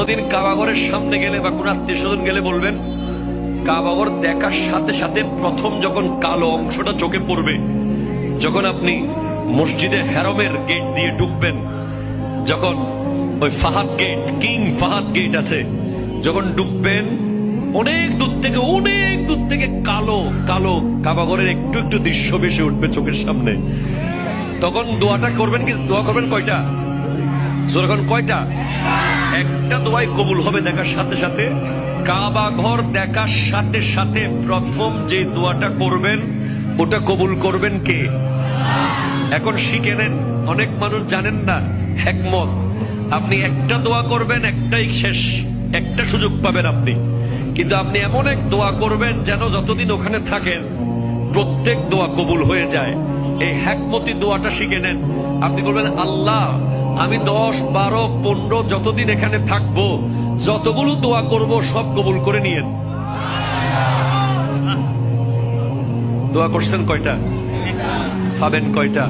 কোনদিন কাবাগরের সামনে গেলে বা কোন আত্মীয় স্বজন গেলে বলবেন, কাবাগর দেখার সাথে সাথে প্রথম যখন কালো অংশটা চোখে পড়বে, যখন আপনি মসজিদে হেরমের গেট দিয়ে ঢুকবেন, যখন ওই Fahad gate, king Fahad gate আছে, যখন ঢুকবেন অনেক দূর থেকে কালো কালো কাবাগরের একটু একটু দৃশ্য ভেসে উঠবে চোখের সামনে। তখন দোয়াটা করবেন কি? দোয়া করবেন কয়টা? যখন কয়টা? একটা দোয়াই কবুল হবে দেখার সাথে সাথে। কাবা ঘর দেখার সাথে সাথে প্রথম যে দোয়াটা করবেন ওটা কবুল করবেন কে? এখন শিখে নেন, অনেক মানুষ জানেন না হিকমত। আপনি একটা দোয়া করবেন, একটাই শেষ, একটা সুযোগ পাবেন আপনি, কিন্তু আপনি এমন এক দোয়া করবেন যেন যতদিন ওখানে থাকেন প্রত্যেক দোয়া কবুল হয়ে যায়। এই হিকমতি দোয়াটা শিখে নেন। আপনি বলবেন, আল্লাহ আমি 10, 12, 15 যতদিন এখানে থাকবো, যতগুলো দোয়া করব সব কবুল করে নিয়েন। দোয়া করছেন কয়টা? পাবেন কয়টা?